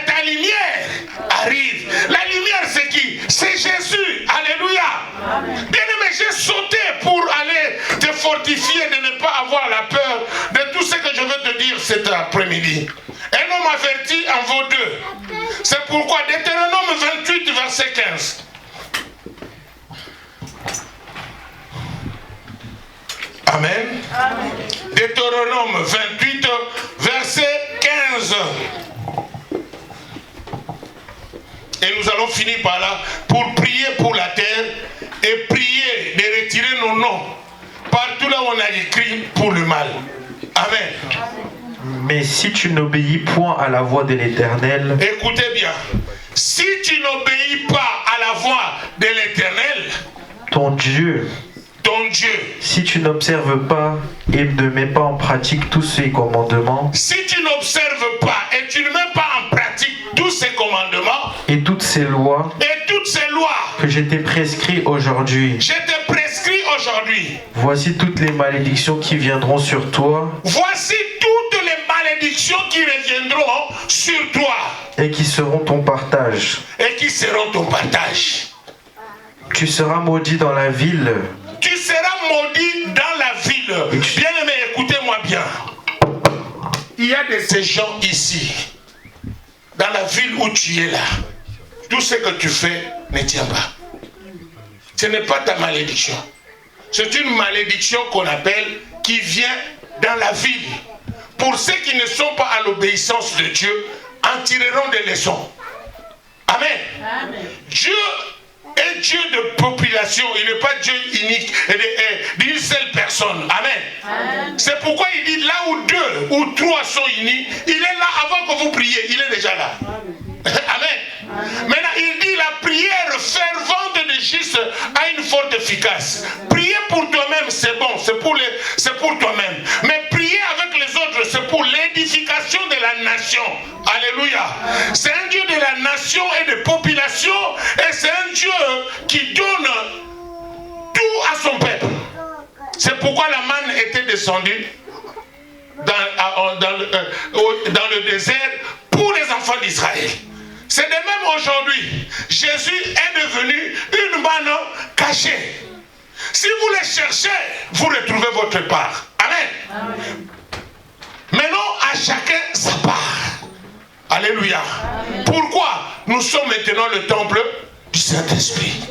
Ta lumière arrive. La lumière, c'est qui? C'est Jésus. Alléluia. Amen. Bien aimé, j'ai sauté pour aller te fortifier de ne pas avoir la peur de tout ce que je veux te dire cet après-midi. Un homme averti en vaut deux. C'est pourquoi Deutéronome 28, verset 15. Amen. Amen. Deutéronome 28, verset 15. Et nous allons finir par là pour prier pour la terre et prier de retirer nos noms partout là où on a écrit pour le mal. Amen. Mais si tu n'obéis point à la voix de l'Éternel, écoutez bien, si tu n'obéis pas à la voix de l'Éternel, ton Dieu, si tu n'observes pas et ne mets pas en pratique tous ses commandements, si tu n'observes pas et tu ne mets pas en pratique tous ces commandements et toutes ces lois que je t'ai prescrits aujourd'hui, voici toutes les malédictions qui viendront sur toi, voici toutes les malédictions qui reviendront sur toi et qui seront ton partage. Tu seras maudit dans la ville. Tu seras maudit dans la ville. Bien aimé, écoutez-moi bien. Il y a de ces gens ici, dans la ville où tu es là. Tout ce que tu fais ne tient pas. Ce n'est pas ta malédiction. C'est une malédiction qu'on appelle qui vient dans la ville. Pour ceux qui ne sont pas à l'obéissance de Dieu, en tireront des leçons. Amen. Amen. Dieu est Dieu de population, il n'est pas Dieu unique d'une seule personne. Amen. Amen. C'est pourquoi il dit là où deux ou trois sont unis, il est là avant que vous priez, il est déjà là. Amen. Amen. Maintenant, il dit la prière fervente de juste a une forte efficace. Prier pour toi-même, c'est bon, c'est pour toi-même. Mais prier avec les autres, c'est pour l'édification de la nation. Alléluia. C'est un Dieu de la nation et de population, et c'est un Dieu qui donne tout à son peuple. C'est pourquoi la manne était descendue dans le désert pour les enfants d'Israël. C'est de même aujourd'hui. Jésus est devenu une manne cachée. Si vous les cherchez, vous retrouvez votre part. Amen. Amen. Maintenant, à chacun sa part. Alléluia. Pourquoi nous sommes maintenant le temple du Saint-Esprit?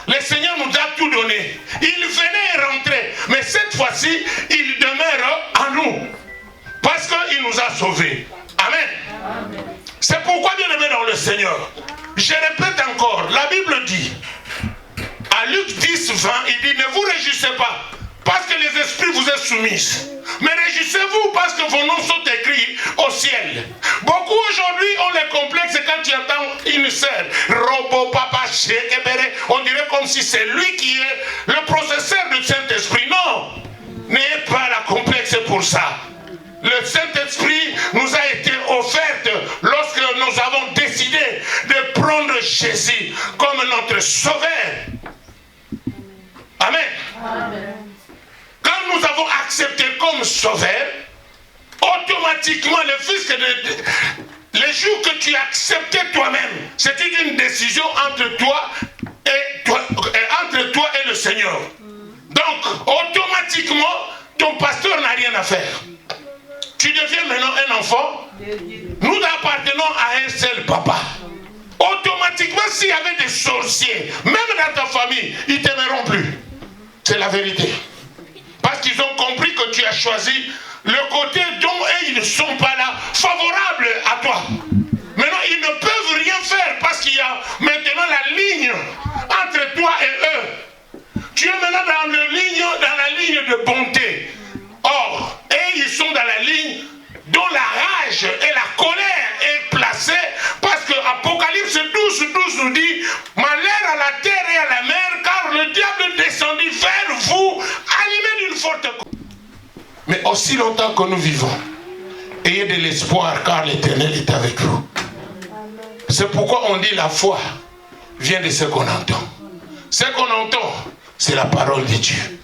Le Seigneur nous a tout donné. Il venait et rentrait. Mais cette fois-ci, il demeure en nous. Parce qu'il nous a sauvés. Amen. C'est pourquoi, bien aimé dans le Seigneur, je répète encore, la Bible dit, à Luc 10, 20, il dit, ne vous réjouissez pas, parce que les esprits vous sont soumis. Mais réjouissez-vous parce que vos noms sont écrits au ciel. Beaucoup aujourd'hui ont les complexes quand tu entends une sœur, Robo, Papa, on dirait comme si c'est lui qui est le processeur du Saint-Esprit. Non, n'ayez pas la complexe pour ça. Le Saint-Esprit nous a été offert lorsque nous avons décidé de prendre Jésus comme notre sauveur. Amen. Amen. Quand nous avons accepté comme sauveur, automatiquement le Fils les jours que tu acceptais toi-même, c'était une décision entre toi et le Seigneur. Donc, automatiquement, ton pasteur n'a rien à faire. Tu deviens maintenant un enfant. Nous appartenons à un seul papa. Automatiquement, s'il y avait des sorciers, même dans ta famille, ils ne t'aimeront plus. C'est la vérité. Parce qu'ils ont compris que tu as choisi le côté dont eux, ils ne sont pas là, favorable à toi. Maintenant, ils ne peuvent rien faire parce qu'il y a maintenant la ligne entre toi et eux. Tu es maintenant dans la ligne de bonté. Or, et ils sont dans la ligne dont la rage et la colère est placée, parce que Apocalypse 12 nous dit malheur à la terre et à la mer, car le diable descendit vers vous, animé d'une forte colère. Mais aussi longtemps que nous vivons, ayez de l'espoir, car l'Éternel est avec vous. C'est pourquoi on dit la foi vient de ce qu'on entend. Ce qu'on entend, c'est la parole de Dieu.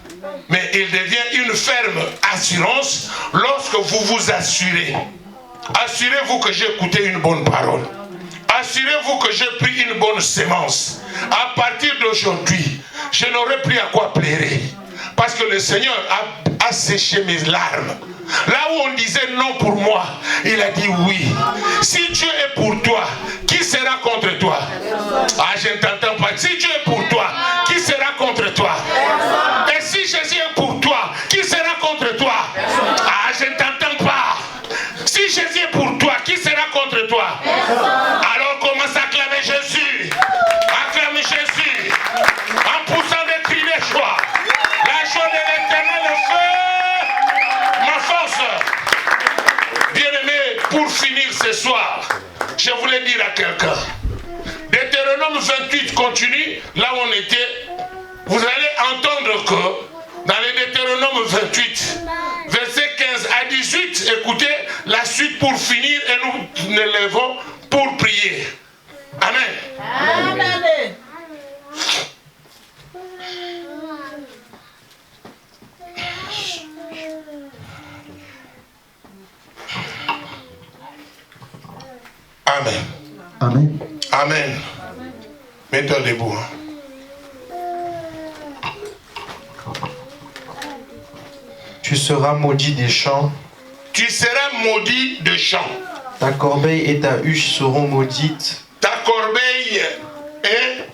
Mais il devient une ferme assurance lorsque vous vous assurez. Assurez-vous que j'ai écouté une bonne parole. Assurez-vous que j'ai pris une bonne sémence. À partir d'aujourd'hui, je n'aurai plus à quoi pleurer. Parce que le Seigneur a séché mes larmes. Là où on disait non pour moi, il a dit oui. Si Dieu est pour toi, qui sera contre toi? Ah, je ne t'entends pas. Si Dieu est pour toi, qui sera contre toi? Et si Jésus est pour toi, qui sera contre toi? Ah, je ne t'entends pas. Si Jésus est pour toi, qui sera contre toi? Alors commence à acclamer Jésus. Acclame Jésus. En poussant des cris de joie. La joie de l'Éternel, le feu, ma force. Bien-aimé, pour finir ce soir, je voulais dire à quelqu'un, Deutéronome 28 continue, là où on était, vous allez entendre que dans le Deutéronome 28, verset 15 à 18, écoutez la suite pour finir et nous nous levons pour prier. Amen. Amen. Amen. Amen. Amen. Mets-toi debout. Tu seras maudit des champs. Tu seras maudit de champs. Ta corbeille et ta huche seront maudites. Ta corbeille et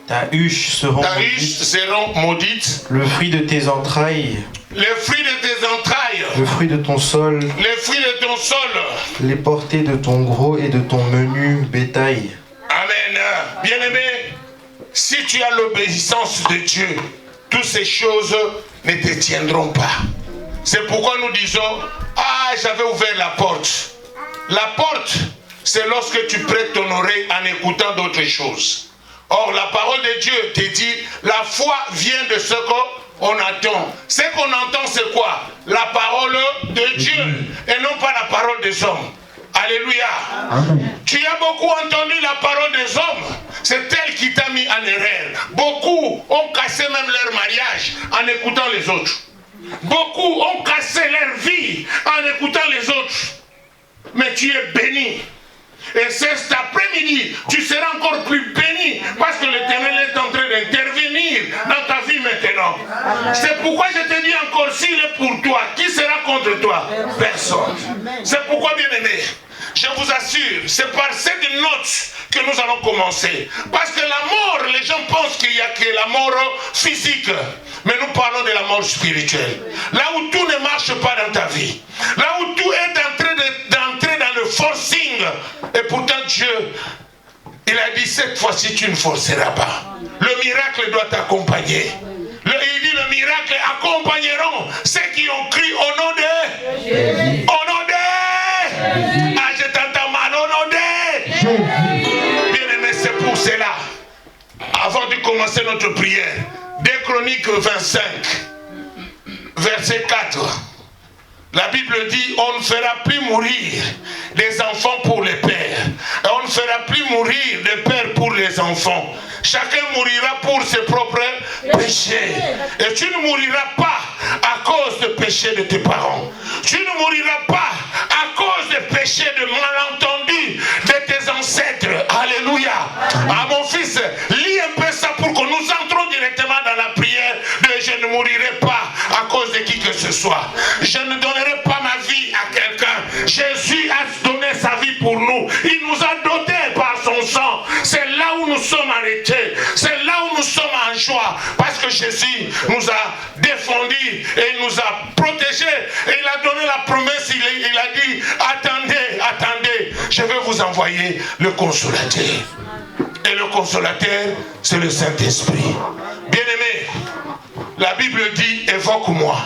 Ta huche seront ta huche maudites. seront maudites. Le fruit de tes entrailles. Les fruits de tes entrailles. Le fruit de ton sol. Les fruits de ton sol. Les portées de ton gros et de ton menu bétail. Amen. Bien-aimé, si tu as l'obéissance de Dieu, toutes ces choses ne te tiendront pas. C'est pourquoi nous disons, ah, j'avais ouvert la porte. La porte, c'est lorsque tu prêtes ton oreille en écoutant d'autres choses. Or, la parole de Dieu te dit, la foi vient de ce qu'on entend. Ce qu'on entend, c'est quoi? La parole de Dieu et non pas la parole des hommes. Alléluia. Amen. Tu as beaucoup entendu la parole des hommes. C'est elle qui t'a mis en erreur. Beaucoup ont cassé même leur mariage en écoutant les autres. Beaucoup ont cassé leur vie en écoutant les autres. Mais tu es béni. Et c'est cet après-midi, tu seras encore plus béni parce que l'Éternel est en train d'intervenir dans ta vie maintenant. C'est pourquoi je te dis encore, s'il est pour toi, qui sera contre toi? Personne. C'est pourquoi, bien-aimé, je vous assure, c'est par cette note que nous allons commencer. Parce que la mort, les gens pensent qu'il n'y a que la mort physique. Mais nous parlons de la mort spirituelle. Là où tout ne marche pas dans ta vie. Là où tout est en train d'entrer dans le forcing. Et pourtant Dieu, il a dit cette fois-ci tu ne forceras pas. Le miracle doit t'accompagner. Il dit le miracle accompagneront ceux qui ont crié au nom de Jésus. Au nom de Ah, je t'entends mal, au nom de Jésus. Bien aimé, c'est pour cela. Avant de commencer notre prière, 2 Chroniques 25, verset 4. La Bible dit, on ne fera plus mourir des enfants pour les pères. Et on ne fera plus mourir des pères pour les enfants. Chacun mourira pour ses propres péchés. Et tu ne mouriras pas à cause des péchés de tes parents. Tu ne mouriras pas à cause des péchés de malentendus de tes ancêtres. Alléluia. Ah, mon fils, lis un peu ça pour que nous entrons directement dans la prière de je ne mourirai pas à cause de qui que ce soit. Je ne donnerai pas ma vie à quelqu'un. Jésus a donné sa vie pour nous. Il nous a dotés par son sang. C'est là où nous sommes arrêtés. C'est là où nous sommes en joie. Parce que Jésus nous a défendus et nous a protégés. Et il a donné la promesse. Il a dit, attendez, attendez. Je vais vous envoyer le consolateur. Et le consolateur, c'est le Saint-Esprit. Bien-aimé, la Bible dit, évoque-moi.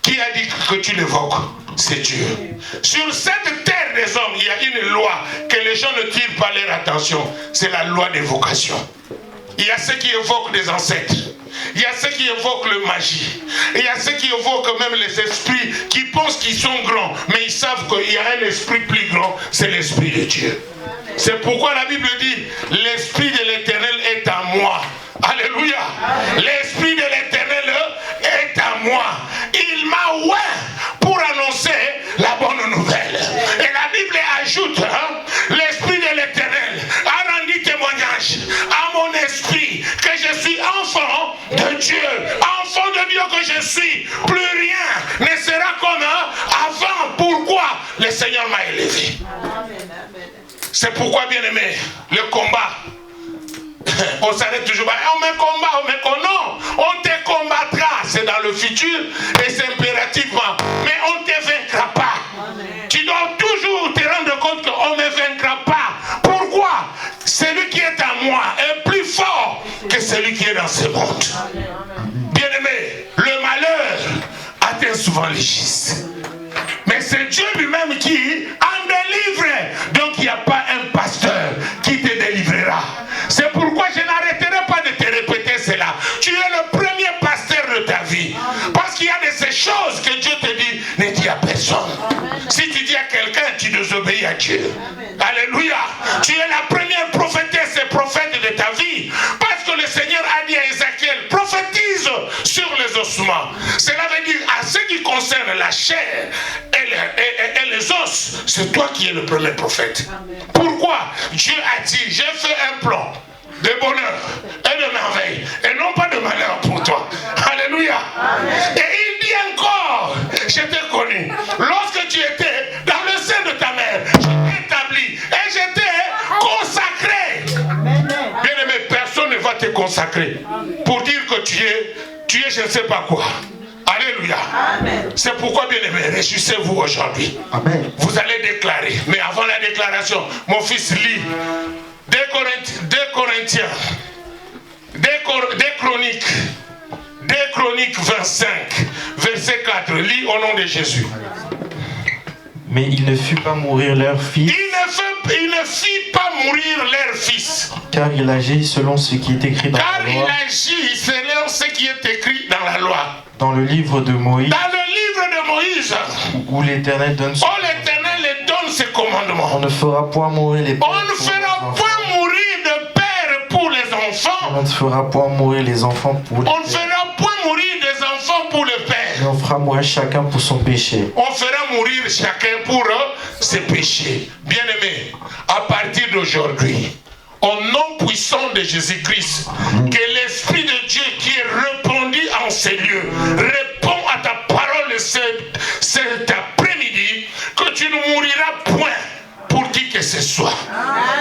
Qui a dit que tu l'évoques? C'est Dieu. Sur cette terre des hommes, il y a une loi que les gens ne tirent pas leur attention. C'est la loi d'évocation. Il y a ceux qui évoquent des ancêtres. Il y a ceux qui évoquent le magie. Il y a ceux qui évoquent même les esprits qui pensent qu'ils sont grands. Mais ils savent qu'il y a un esprit plus grand. C'est l'esprit de Dieu. C'est pourquoi la Bible dit, l'esprit de l'Éternel est en moi. Alléluia. L'esprit de l'Éternel est en moi. Il m'a oint pour annoncer la bonne nouvelle. Et la Bible ajoute, l'esprit de l'Éternel a rendu témoignage à mon esprit que je suis enfant de Dieu. Enfant de Dieu que je suis. Plus rien ne sera comme avant. Pourquoi le Seigneur m'a élevé. C'est pourquoi, bien aimé, le combat, on s'arrête toujours, on me combat, non, on te combattra, c'est dans le futur et c'est impérativement, mais on ne te vaincra pas. Tu dois toujours te rendre compte qu'on ne me vaincra pas. Pourquoi? Celui qui est en moi est plus fort que celui qui est dans ce monde. Bien aimé, le malheur atteint souvent les justes. Mais c'est Dieu lui-même qui en délivre. Donc il n'y a pas un pasteur qui te délivrera. C'est pourquoi je n'arrêterai pas de te répéter cela. Tu es le premier pasteur de ta vie. Parce qu'il y a de ces choses que Dieu te dit, ne dis à personne. Si tu dis à quelqu'un, tu désobéis à Dieu. Alléluia. Tu es la première prophétesse et prophète de ta vie. Parce que le Seigneur a dit à Ézéchiel, prophétise sur les ossements. Cela veut dire à ce qui concerne la chair et les os, c'est toi qui es le premier prophète. Pourquoi? Dieu a dit, j'ai fait un plan de bonheur et de merveille et non pas de malheur pour toi. Alléluia. Et il dit encore, je t'ai connu lorsque tu étais dans le sein de ta mère, je t'ai établi et je t'ai consacré. Bien aimé, personne ne va te consacrer pour dire que tu es je ne sais pas quoi. Alléluia. C'est pourquoi, bien aimé, réjouissez-vous aujourd'hui. Vous allez déclarer. Mais avant la déclaration, mon fils lit 2 Corinthiens, 2 Chroniques 25, verset 4. Lis au nom de Jésus. Mais il ne fit pas mourir leur fils. Il ne fit pas mourir leur fils. Car il agit selon ce qui est écrit dans la loi. Car il agit selon ce qui est écrit dans la loi. Dans le livre de Moïse. Dans le livre de Moïse. Où l'Éternel donne son l'Éternel donne ses commandements. On ne fera point mourir les pères. On ne fera point mourir de père pour les enfants. On ne fera point mourir les enfants pour les pères. On ne fera point mourir des enfants pour le père. Et on fera mourir chacun pour son péché. On fera mourir chacun pour ses péchés. Bien-aimés, à partir d'aujourd'hui, au nom puissant de Jésus-Christ, que l'Esprit de Dieu qui est répandu en ces lieux répond à ta parole cet après-midi, que tu ne mouriras point soit.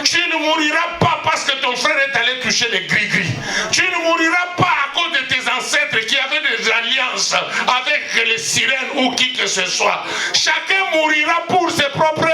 Tu ne mouriras pas parce que ton frère est allé toucher les gris-gris. Tu ne mouriras pas à cause de tes ancêtres qui avaient des alliances avec les sirènes ou qui que ce soit. Chacun mourira pour ses propres